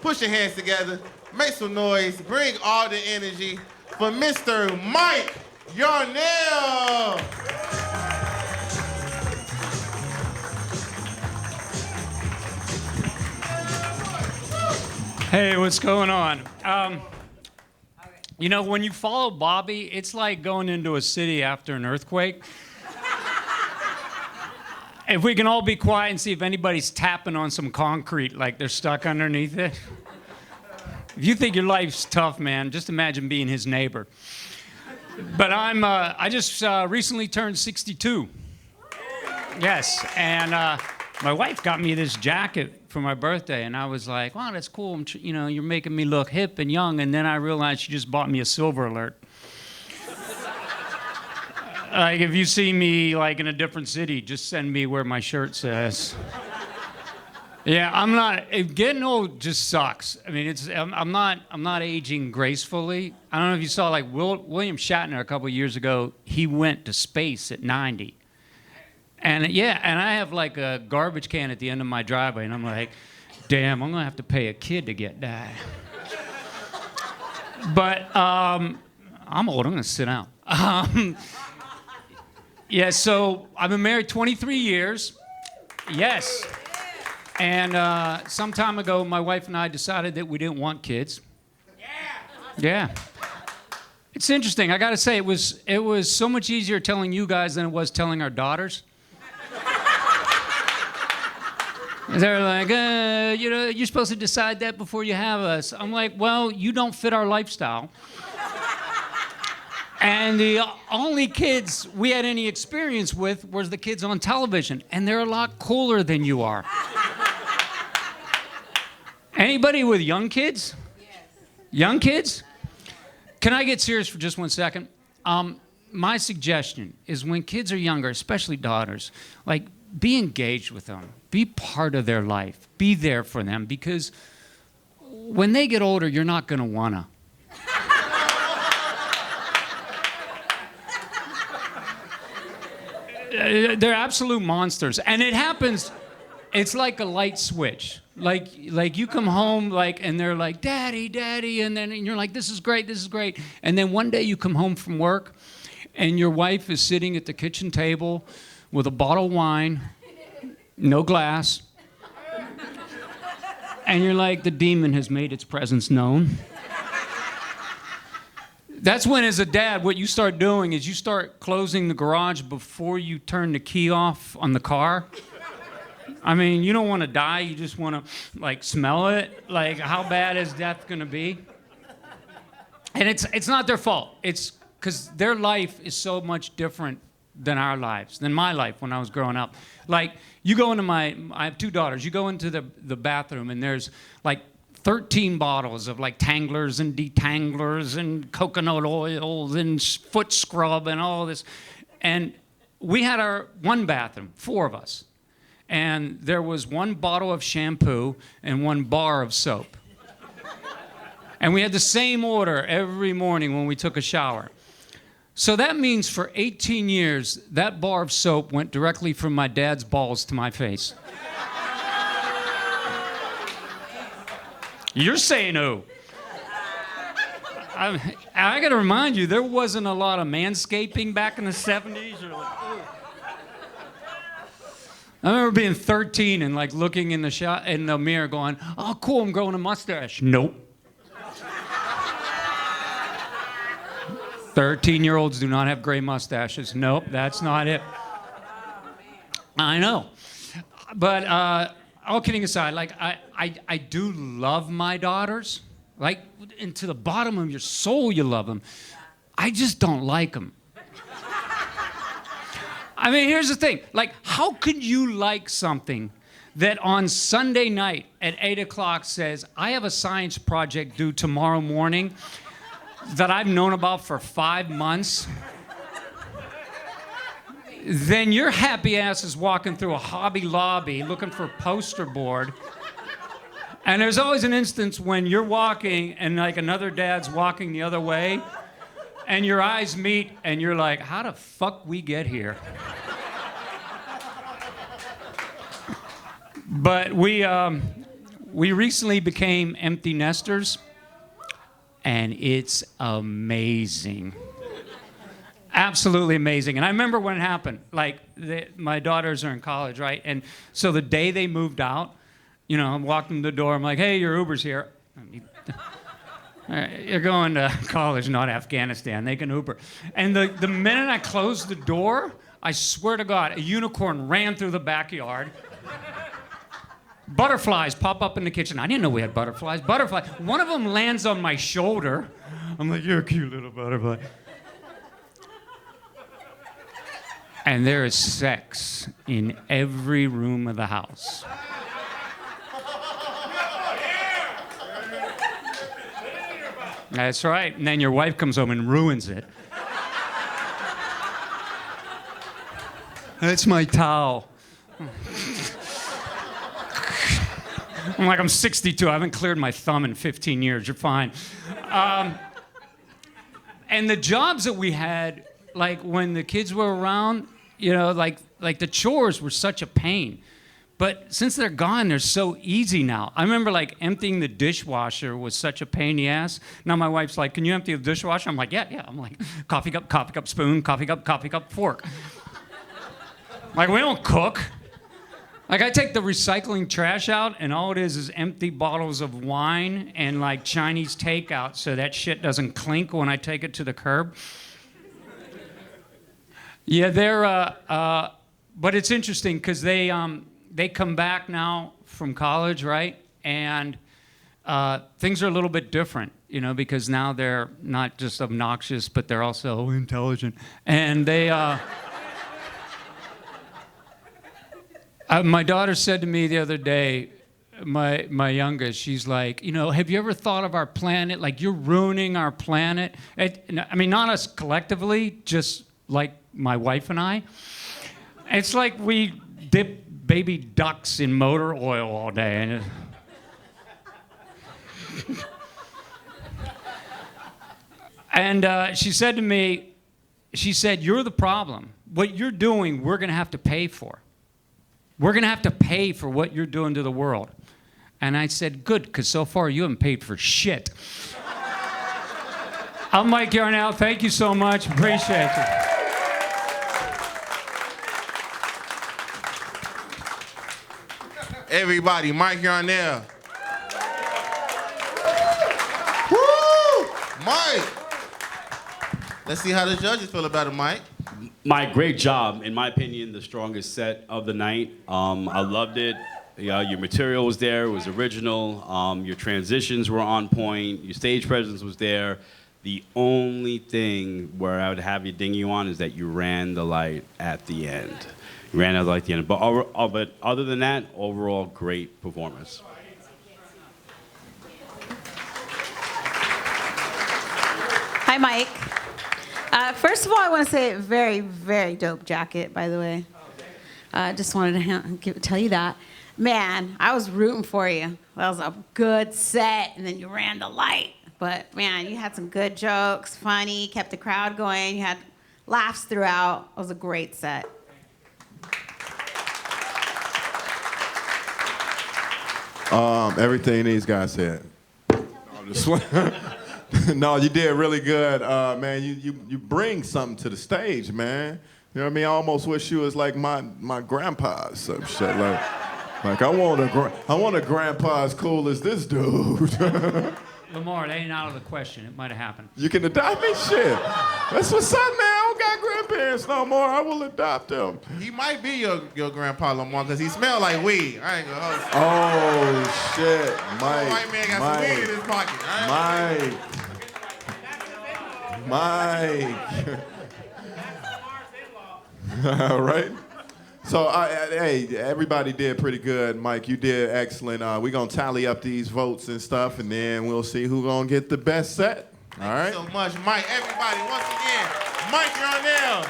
Put your hands together, make some noise, bring all the energy for Mr. Mike Yarnell. Hey, what's going on? You know, when you follow Bobby, it's like going into a city after an earthquake. If we can all be quiet and see if anybody's tapping on some concrete like they're stuck underneath it. If you think your life's tough, man, just imagine being his neighbor. But I just recently turned 62. Yes, and my wife got me this jacket for my birthday, and I was like, wow, that's cool. You're making me look hip and young, and then I realized she just bought me a Silver Alert. Like, if you see me, like, in a different city, just send me where my shirt says. Yeah, I'm not, getting old just sucks. I mean, I'm not aging gracefully. I don't know if you saw, like, William Shatner a couple years ago, he went to space at 90. And yeah, and I have, like, a garbage can at the end of my driveway, and I'm like, damn, I'm gonna have to pay a kid to get that. But I'm old, I'm gonna sit down. Yeah, so I've been married 23 years. Yes. And some time ago, my wife and I decided that we didn't want kids. Yeah. It's interesting. I got to say, it was so much easier telling you guys than it was telling our daughters. They're like, you're supposed to decide that before you have us. I'm like, well, you don't fit our lifestyle. And the only kids we had any experience with was the kids on television, and they're a lot cooler than you are. Anybody with young kids? Yes. Young kids? Can I get serious for just 1 second? My suggestion is when kids are younger, especially daughters, like, be engaged with them. Be part of their life. Be there for them, because when they get older, you're not going to want to. They're absolute monsters, and it happens. It's like a light switch. Like you come home, like, and they're like, "Daddy, Daddy," and then you're like, "This is great, this is great." And then one day you come home from work, and your wife is sitting at the kitchen table with a bottle of wine, no glass, and you're like, the demon has made its presence known. That's when, as a dad, what you start doing is you start closing the garage before you turn the key off on the car. I mean, you don't want to die. You just want to, like, smell it. Like, how bad is death going to be? And it's not their fault. It's because their life is so much different than our lives, than my life when I was growing up. Like, you go into I have 2 daughters. You go into the bathroom, and there's, like, 13 bottles of, like, tanglers and detanglers and coconut oils and foot scrub and all this. And we had our one bathroom, 4 of us. And there was 1 bottle of shampoo and 1 bar of soap. And we had the same order every morning when we took a shower. So that means for 18 years, that bar of soap went directly from my dad's balls to my face. You're saying who? I got to remind you, there wasn't a lot of manscaping back in the 70s. Or like, I remember being 13 and, like, looking in the mirror going, oh, cool, I'm growing a mustache. Nope. 13-year-olds do not have gray mustaches. Nope, that's not it. I know. But all kidding aside, like, I do love my daughters. Like, and to the bottom of your soul, you love them. I just don't like them. I mean, here's the thing. Like, how could you like something that on Sunday night at 8 o'clock says, I have a science project due tomorrow morning that I've known about for 5 months? Then your happy ass is walking through a Hobby Lobby looking for a poster board. And there's always an instance when you're walking and, like, another dad's walking the other way, and your eyes meet, and you're like, how the fuck we get here? But we recently became empty nesters, and it's amazing. Absolutely amazing. And I remember when it happened. Like, my daughters are in college, right? And so the day they moved out, you know, I'm walking to the door. I'm like, hey, your Uber's here. You're going to college, not Afghanistan. They can Uber. And the minute I closed the door, I swear to God, a unicorn ran through the backyard. Butterflies pop up in the kitchen. I didn't know we had butterflies. Butterfly. One of them lands on my shoulder. I'm like, you're a cute little butterfly. And there is sex in every room of the house. That's right. And then your wife comes home and ruins it. That's my towel. I'm like, I'm 62. I haven't cleared my thumb in 15 years. You're fine. And the jobs that we had, like when the kids were around, you know, like the chores were such a pain. But since they're gone, they're so easy now. I remember like emptying the dishwasher was such a pain in the ass. Now my wife's like, can you empty the dishwasher? I'm like, yeah. I'm like, coffee cup, spoon, coffee cup, fork. Like, we don't cook. Like, I take the recycling trash out, and all it is empty bottles of wine and like Chinese takeout, so that shit doesn't clink when I take it to the curb. Yeah, but it's interesting because they come back now from college, right? And things are a little bit different, you know, because now they're not just obnoxious, but they're also intelligent. And they, my daughter said to me the other day, my youngest, she's like, you know, have you ever thought of our planet? Like, you're ruining our planet. I mean, not us collectively, just like my wife and I. It's like we dip baby ducks in motor oil all day. And she said to me, she said, you're the problem. What you're doing, we're going to have to pay for. We're going to have to pay for what you're doing to the world. And I said, good, because so far you haven't paid for shit. I'm Mike Yarnell. Thank you so much. Appreciate you. Everybody, Mike Yarnell. Woo! Mike! Let's see how the judges feel about it, Mike. Mike, great job. In my opinion, the strongest set of the night. I loved it. Your material was there. It was original. Your transitions were on point. Your stage presence was there. The only thing where I would have you ding you on is that you ran the light at the end. You ran out the light at the end. But other than that, overall, great performance. Hi, Mike. First of all, I want to say very, very dope jacket, by the way. Just wanted to tell you that. Man, I was rooting for you. That was a good set, and then you ran the light. But, man, you had some good jokes, funny, kept the crowd going. You had laughs throughout. It was a great set. Everything these guys said. I'm just No, you did really good, man. You bring something to the stage, man. You know what I mean? I almost wish you was like my grandpa or some shit. Like I want a grandpa as cool as this dude. Lamar, that ain't out of the question. It might have happened. You can adopt me? Shit. That's what's up, man. I don't got grandparents no more. I will adopt them. He might be your grandpa Lamar because he smelled like weed. I ain't gonna hold you. Oh, shit. Mike. White man got some weed in his pocket. Mike. All right. So, hey, everybody did pretty good. Mike, you did excellent. We're going to tally up these votes and stuff, and then we'll see who's going to get the best set. All right? Thank you so much, Mike. Everybody, once again, Mike Yarnell.